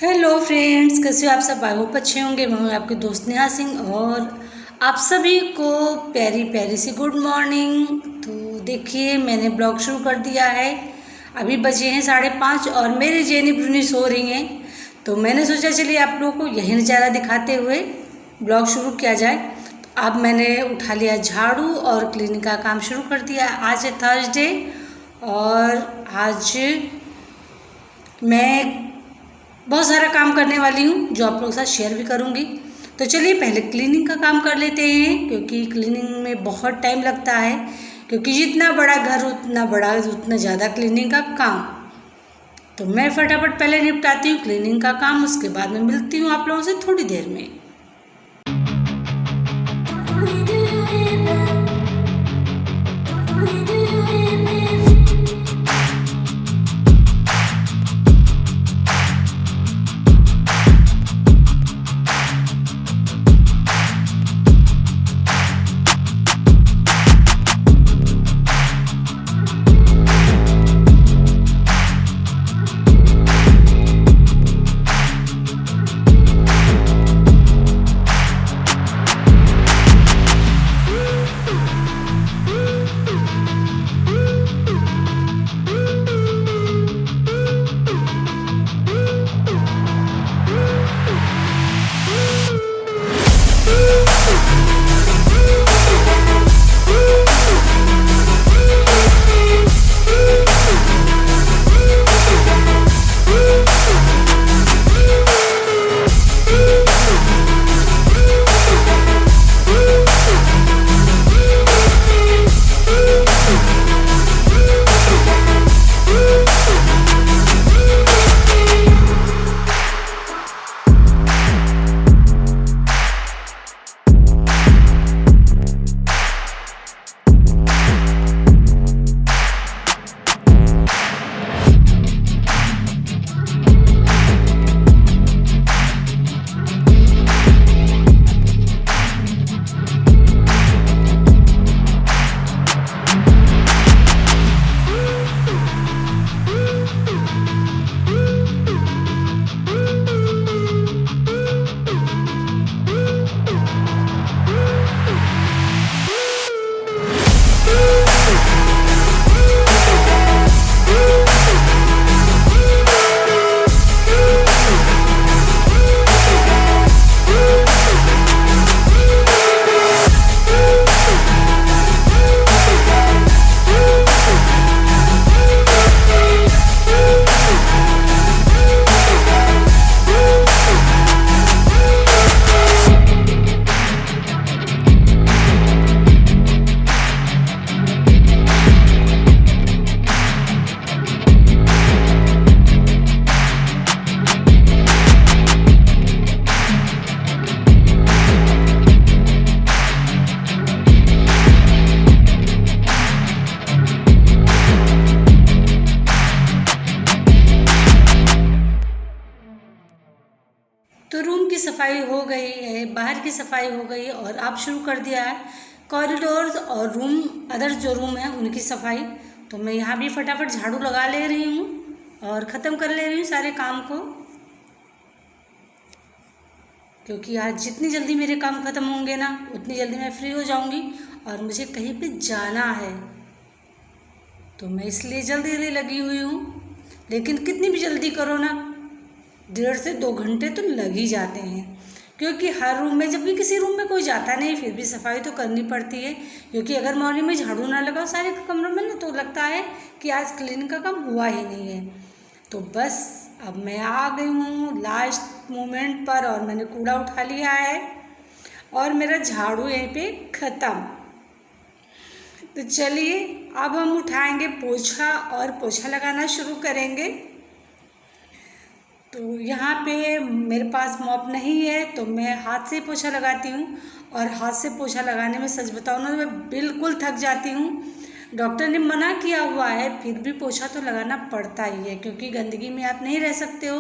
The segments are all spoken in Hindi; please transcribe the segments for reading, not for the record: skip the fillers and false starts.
हेलो फ्रेंड्स, कैसे हो आप सब। आई होप अच्छे होंगे। मैं हूँ आपके दोस्त नेहा सिंह और आप सभी को प्यारी प्यारी सी गुड मॉर्निंग। तो देखिए, मैंने ब्लॉग शुरू कर दिया है। अभी बजे हैं 5:30 और मेरी जेनी ब्रूनी सो रही हैं। तो मैंने सोचा चलिए आप लोगों को यही नज़ारा दिखाते हुए ब्लॉग शुरू किया जाए। तो अब मैंने उठा लिया झाड़ू और क्लीनिंग का काम शुरू कर दिया। आज है थर्सडे और आज मैं बहुत सारा काम करने वाली हूँ जो आप लोगों के साथ शेयर भी करूँगी। तो चलिए पहले क्लीनिंग का काम कर लेते हैं, क्योंकि क्लीनिंग में बहुत टाइम लगता है। क्योंकि जितना बड़ा घर उतना ज़्यादा क्लीनिंग का काम। तो मैं फटाफट पहले निपटाती हूँ क्लीनिंग का काम, उसके बाद में मिलती हूँ आप लोगों से थोड़ी देर में। तो रूम की सफाई हो गई है, बाहर की सफाई हो गई और अब शुरू कर दिया है कॉरिडोर्स और रूम, अदर जो रूम है उनकी सफाई। तो मैं यहाँ भी फटाफट झाड़ू लगा ले रही हूँ और ख़त्म कर ले रही हूँ सारे काम को, क्योंकि आज जितनी जल्दी मेरे काम ख़त्म होंगे ना उतनी जल्दी मैं फ्री हो जाऊँगी और मुझे कहीं पे जाना है। तो मैं इसलिए जल्दी जल्दी लगी हुई हूँ। लेकिन कितनी भी जल्दी करो ना, 1.5 से 2 घंटे तो लग ही जाते हैं। क्योंकि हर रूम में, जब भी किसी रूम में कोई जाता नहीं, फिर भी सफाई तो करनी पड़ती है। क्योंकि अगर मॉर्निंग में झाड़ू ना लगाओ सारे कमरों में ना, तो लगता है कि आज क्लीनिंग का काम हुआ ही नहीं है। तो बस अब मैं आ गई हूँ लास्ट मोमेंट पर और मैंने कूड़ा उठा लिया है और मेरा झाड़ू यहीं पे ख़त्म। तो चलिए अब हम उठाएंगे पोछा और पोछा लगाना शुरू करेंगे। तो यहाँ पे मेरे पास मॉप नहीं है, तो मैं हाथ से पोछा लगाती हूँ। और हाथ से पोछा लगाने में सच बताऊँ ना, मैं बिल्कुल थक जाती हूँ। डॉक्टर ने मना किया हुआ है, फिर भी पोछा तो लगाना पड़ता ही है, क्योंकि गंदगी में आप नहीं रह सकते हो।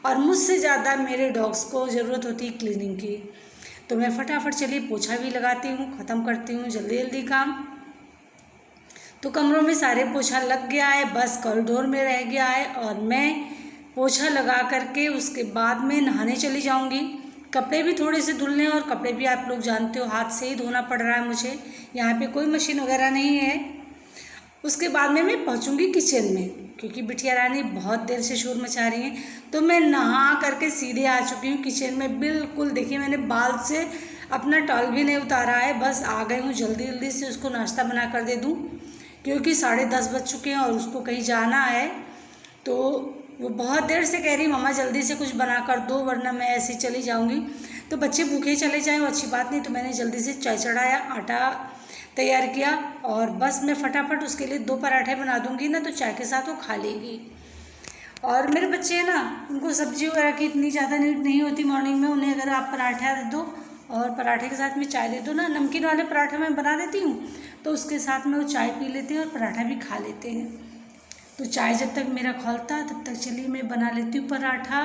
और मुझसे ज़्यादा मेरे डॉग्स को ज़रूरत होती है क्लीनिंग की। तो मैं फटाफट चलिए पोछा भी लगाती हूँ, ख़त्म करती हूँ जल्दी जल्दी काम। तो कमरों में सारे पोछा लग गया है, बस कॉरिडोर में रह गया है और मैं पोछा लगा करके उसके बाद में नहाने चली जाऊंगी। कपड़े भी थोड़े से धुलने, और कपड़े भी आप लोग जानते हो हाथ से ही धोना पड़ रहा है मुझे, यहाँ पे कोई मशीन वगैरह नहीं है। उसके बाद में मैं पहुँचूँगी किचन में, क्योंकि बिटिया रानी बहुत देर से शोर मचा रही हैं। तो मैं नहा करके सीधे आ चुकी हूँ किचन में। बिल्कुल देखिए, मैंने बाल से अपना टॉल भी नहीं उतारा है, बस आ गई हूँ जल्दी जल्दी से उसको नाश्ता बना कर दे दूँ, क्योंकि 10:30 बज चुके हैं और उसको कहीं जाना है। तो वो बहुत देर से कह रही मम्मा जल्दी से कुछ बना कर दो, वरना मैं ऐसे ही चली जाऊँगी। तो बच्चे भूखे चले जाएँ वो अच्छी बात नहीं, तो मैंने जल्दी से चाय चढ़ाया, आटा तैयार किया, और बस मैं फटाफट उसके लिए 2 पराठे बना दूँगी ना, तो चाय के साथ वो खा लेगी। और मेरे बच्चे हैं ना, उनको सब्जी वगैरह की इतनी ज़्यादा नीड नहीं होती मॉर्निंग में। उन्हें अगर आप पराठा दे दो और पराठे के साथ में चाय दे दो ना, नमकीन वाले पराठे मैं बना देती हूँ, तो उसके साथ में वो चाय पी लेते हैं और पराठा भी खा लेते हैं। तो चाय जब तक मेरा खौलता है तब तक चलिए मैं बना लेती हूँ पराठा,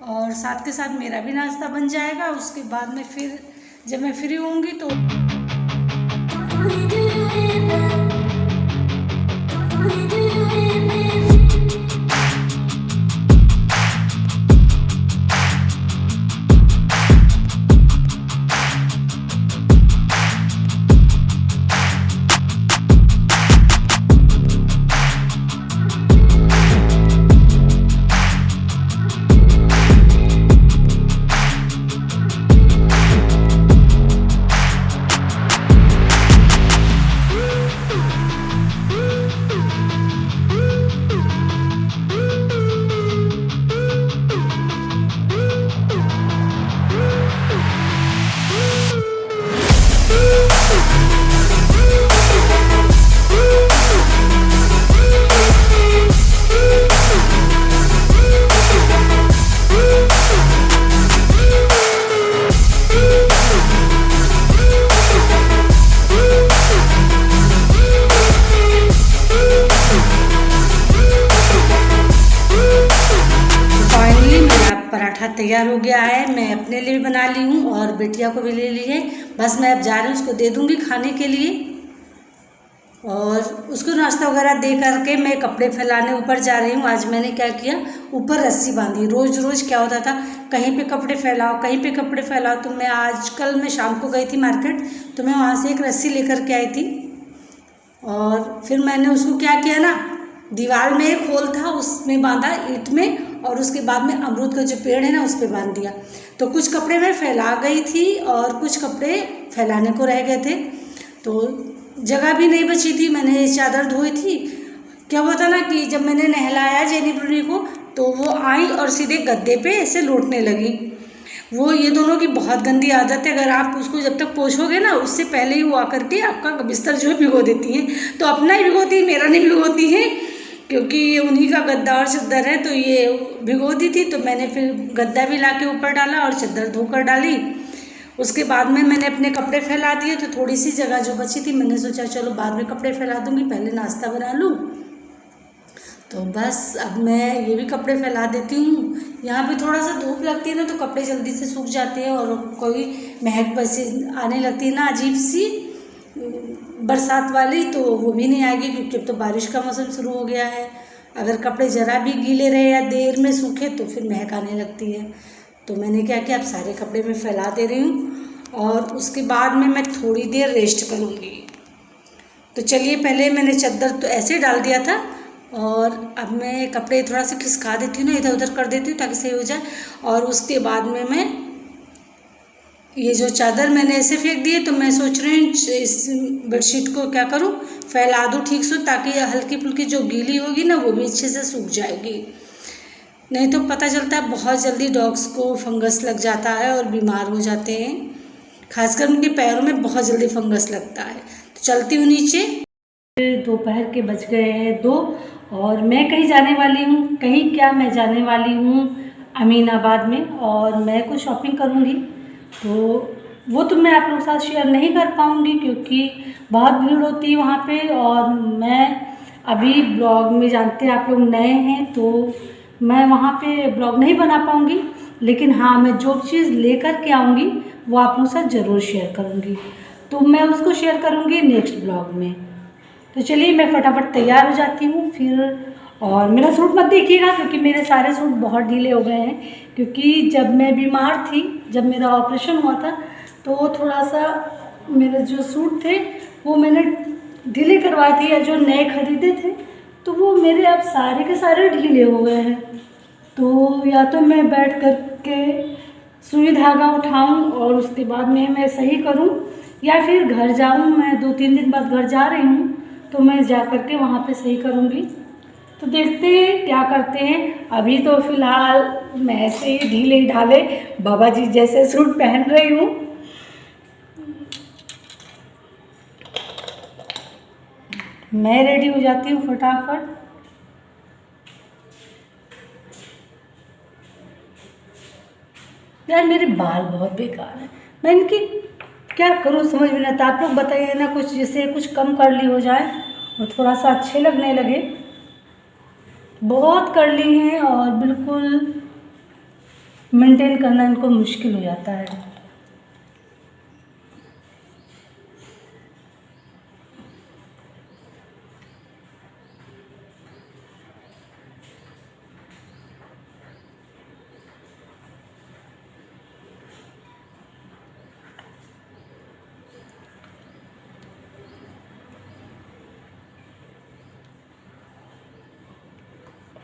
और साथ के साथ मेरा भी नाश्ता बन जाएगा। उसके बाद में फिर जब मैं फ्री होंगी तो पराठा तैयार हो गया है। मैं अपने लिए भी बना ली हूँ और बिटिया को भी ले ली है। बस मैं अब जा रही हूँ, उसको दे दूँगी खाने के लिए, और उसको नाश्ता वगैरह दे करके मैं कपड़े फैलाने ऊपर जा रही हूँ। आज मैंने क्या किया, ऊपर रस्सी बांधी। रोज़ रोज़ क्या होता था, कहीं पे कपड़े फैलाओ कहीं पे कपड़े फैलाओ। तो मैं शाम को गई थी मार्केट, तो मैं वहाँ से एक रस्सी लेकर के आई थी, और फिर मैंने उसको क्या किया ना, दीवार में एक होल था उसमें बांधा, ईंट में, और उसके बाद में अमरूद का जो पेड़ है ना उस पर बांध दिया। तो कुछ कपड़े मैं फैला गई थी और कुछ कपड़े फैलाने को रह गए थे, तो जगह भी नहीं बची थी। मैंने चादर धोई थी। क्या हुआ था ना कि जब मैंने नहलाया जेनी ब्रूनी को, तो वो आई और सीधे गद्दे पे ऐसे लौटने लगी। वो ये दोनों की बहुत गंदी आदत है। अगर आप उसको जब तक पोछोगे ना, उससे पहले ही वो आकर के आपका बिस्तर जो है भिगो देती हैं। तो अपना ही भिगोती है, मेरा नहीं भिगोती है, क्योंकि ये उन्हीं का गद्दा और चद्दर है। तो ये भिगो दी थी, तो मैंने फिर गद्दा भी ला के ऊपर डाला और चद्दर धोकर डाली। उसके बाद में मैंने अपने कपड़े फैला दिए। तो थोड़ी सी जगह जो बची थी, मैंने सोचा चलो बाद में कपड़े फैला दूँगी, पहले नाश्ता बना लूँ। तो बस अब मैं ये भी कपड़े फैला देती हूँ। यहाँ पे थोड़ा सा धूप लगती है ना, तो कपड़े जल्दी से सूख जाते हैं, और कोई महक बसी आने लगती है ना अजीब सी बरसात वाली, तो वो भी नहीं आएगी, क्योंकि अब तो बारिश का मौसम शुरू हो गया है। अगर कपड़े ज़रा भी गीले रहे या देर में सूखे तो फिर महक आने लगती है। तो मैंने क्या किया, अब सारे कपड़े मैं फैला दे रही हूँ, और उसके बाद में मैं थोड़ी देर रेस्ट करूँगी। तो चलिए, पहले मैंने चद्दर तो ऐसे डाल दिया था, और अब मैं कपड़े थोड़ा सा खिसका देती हूँ ना, इधर उधर कर देती हूँ ताकि सही हो जाए। और उसके बाद में मैं ये जो चादर मैंने ऐसे फेंक दी है, तो मैं सोच रही हूँ इस बेडशीट को क्या करूँ, फैला दूँ ठीक से, ताकि हल्की फुल्की जो गीली होगी ना वो भी अच्छे से सूख जाएगी। नहीं तो पता चलता है बहुत जल्दी डॉग्स को फंगस लग जाता है और बीमार हो जाते हैं, खासकर उनके पैरों में बहुत जल्दी फंगस लगता है। तो चलती हूँ नीचे। दोपहर के बज गए हैं 2, और मैं कहीं जाने वाली हूँ। कहीं क्या, मैं जाने वाली हूँ अमीनाबाद में, और मैं कुछ शॉपिंग करूँगी। तो वो तो मैं आप लोगों के साथ शेयर नहीं कर पाऊँगी, क्योंकि बहुत भीड़ होती है वहाँ पे, और मैं अभी ब्लॉग में, जानते हैं आप लोग नए हैं, तो मैं वहाँ पे ब्लॉग नहीं बना पाऊँगी। लेकिन हाँ, मैं जो चीज़ लेकर के आऊँगी वो आप लोगों के साथ ज़रूर शेयर करूँगी। तो मैं उसको शेयर करूँगी नेक्स्ट ब्लॉग में। तो चलिए, मैं फटाफट तैयार हो जाती हूँ फिर, और मेरा सूट मत देखिएगा क्योंकि मेरे सारे सूट बहुत ढीले हो गए हैं, क्योंकि जब मैं बीमार थी, जब मेरा ऑपरेशन हुआ था, तो थोड़ा सा मेरे जो सूट थे वो मैंने ढीले करवाए थे, या जो नए खरीदे थे, तो वो मेरे अब सारे के सारे ढीले हो गए हैं। तो या तो मैं बैठ कर के सुई धागा उठाऊं और उसके बाद में मैं सही करूं, या फिर घर जाऊं। मैं 2-3 दिन बाद घर जा रही हूं, तो मैं जा कर के वहाँ पे सही करूंगी। तो देखते हैं क्या करते हैं। अभी तो फ़िलहाल मैं ऐसे ही ढीले ढाले बाबा जी जैसे सूट पहन रही हूँ। मैं रेडी हो जाती हूँ फटाफट। यार मेरे बाल बहुत बेकार हैं, मैं इनकी क्या करूँ समझ में नहीं आता। आप लोग बताइए ना, कुछ जैसे कुछ कम कर्ली हो जाए और थोड़ा सा अच्छे लगने लगे। बहुत कर्ली हैं और बिल्कुल मेंटेन करना इनको मुश्किल हो जाता है।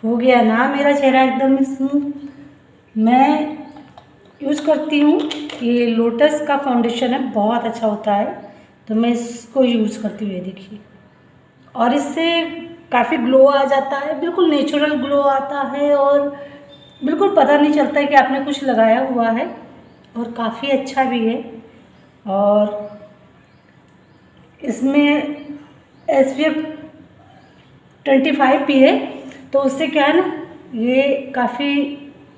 हो गया ना मेरा चेहरा एकदम स्मूथ। मैं यूज़ करती हूँ, ये लोटस का फाउंडेशन है, बहुत अच्छा होता है, तो मैं इसको यूज़ करती हूँ। ये देखिए, और इससे काफ़ी ग्लो आ जाता है, बिल्कुल नेचुरल ग्लो आता है और बिल्कुल पता नहीं चलता है कि आपने कुछ लगाया हुआ है, और काफ़ी अच्छा भी है। और इसमें SPF 25 भी है, तो उससे क्या है ना, ये काफ़ी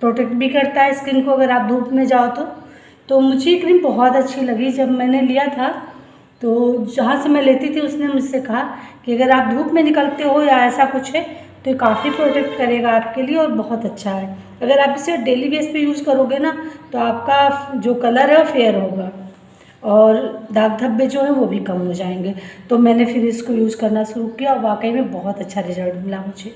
प्रोटेक्ट भी करता है स्किन को अगर आप धूप में जाओ तो मुझे ये क्रीम बहुत अच्छी लगी। जब मैंने लिया था तो जहाँ से मैं लेती थी उसने मुझसे कहा कि अगर आप धूप में निकलते हो या ऐसा कुछ है तो ये काफ़ी प्रोटेक्ट करेगा आपके लिए और बहुत अच्छा है। अगर आप इसे डेली बेस पे यूज़ करोगे ना तो आपका जो कलर है वो फेयर होगा और दाग धब्बे जो हैं वो भी कम हो जाएंगे। तो मैंने फिर इसको यूज़ करना शुरू किया और वाकई में बहुत अच्छा रिजल्ट मिला मुझे।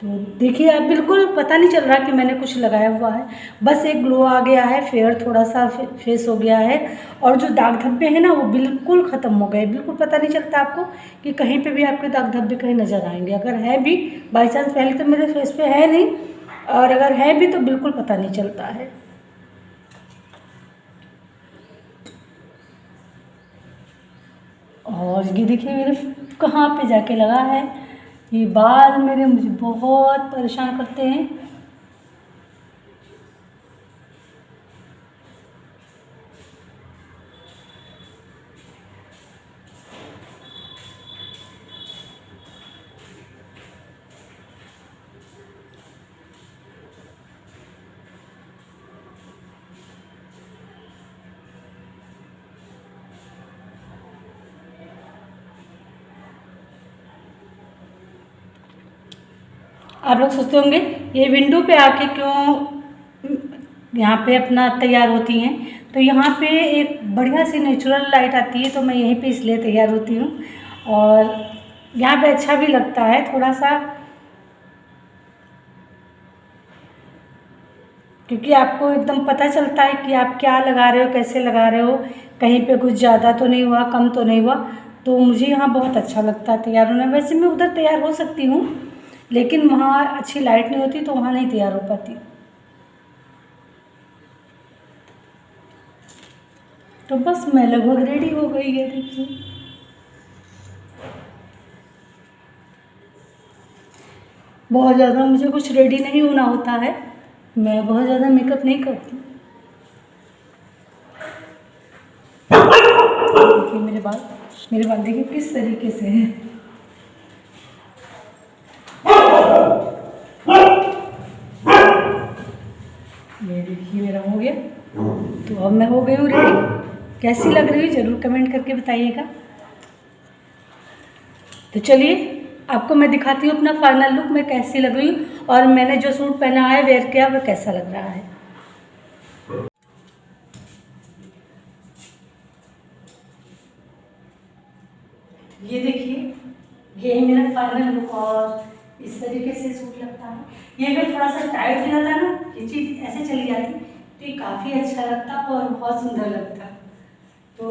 तो देखिए, आप बिल्कुल पता नहीं चल रहा कि मैंने कुछ लगाया हुआ है, बस एक ग्लो आ गया है, फेयर थोड़ा सा फेस हो गया है, और जो दाग धब्बे हैं ना वो बिल्कुल ख़त्म हो गए। बिल्कुल पता नहीं चलता आपको कि कहीं पे भी आपके दाग धब्बे कहीं नज़र आएंगे। अगर है भी बाई चांस, पहले तो मेरे फेस पे है नहीं, और अगर है भी तो बिल्कुल पता नहीं चलता है। और ये देखिए मेरे कहाँ पे जाके लगा है, ये बाल मेरे मुझे बहुत परेशान करते हैं। आप लोग सोचते होंगे ये विंडो पे आके क्यों यहाँ पे अपना तैयार होती हैं, तो यहाँ पे एक बढ़िया सी नेचुरल लाइट आती है, तो मैं यहीं पे इसलिए तैयार होती हूँ। और यहाँ पे अच्छा भी लगता है थोड़ा सा, क्योंकि आपको एकदम पता चलता है कि आप क्या लगा रहे हो, कैसे लगा रहे हो, कहीं पे कुछ ज़्यादा तो नहीं हुआ, कम तो नहीं हुआ। तो मुझे यहाँ बहुत अच्छा लगता है तैयार होना। वैसे मैं उधर तैयार हो सकती हूँ, लेकिन वहाँ अच्छी लाइट नहीं होती तो वहाँ नहीं तैयार हो पाती। तो बस मैं लगभग रेडी हो गई है, देखिए। बहुत ज़्यादा मुझे कुछ रेडी नहीं होना होता है, मैं बहुत ज़्यादा मेकअप नहीं करती। देखिए मेरे बाल देखिए किस तरीके से हैं। ये देखिए मेरा हो गया, तो अब मैं हो गई हूँ रेडी। कैसी लग रही है ज़रूर कमेंट करके बताइएगा। तो चलिए आपको मैं दिखाती हूँ अपना फाइनल लुक, मैं कैसी लग रही हूँ और मैंने जो सूट पहना है, वेयर किया, वो कैसा लग रहा है। ये देखिए, ये है मेरा फाइनल लुक और इस तरीके से सूट लगता है। ये अगर थोड़ा सा टाइट हो जाता है ना, ये चीज़ ऐसे चली जाती तो ये काफ़ी अच्छा लगता और बहुत सुंदर लगता। तो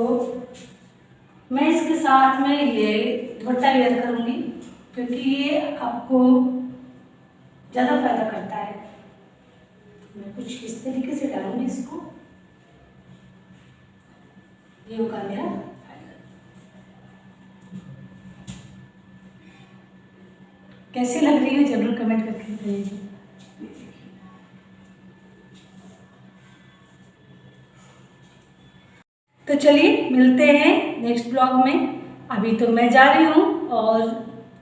मैं इसके साथ में ये दुपट्टा वेयर करूँगी क्योंकि ये आपको ज़्यादा फायदा करता है। मैं कुछ इस तरीके से डालूंगी इसको। ये होगा मेरा कैसी लग रही है जरूर कमेंट करके बताइए। तो चलिए मिलते हैं नेक्स्ट ब्लॉग में। अभी तो मैं जा रही हूँ और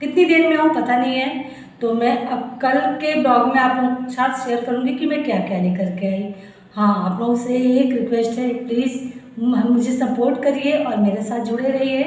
कितनी देर में आऊँ पता नहीं है, तो मैं अब कल के ब्लॉग में आप लोगों के साथ शेयर करूँगी कि मैं क्या क्या लेकर के आई। हाँ, आप लोगों से एक रिक्वेस्ट है, प्लीज़ मुझे सपोर्ट करिए और मेरे साथ जुड़े रहिए।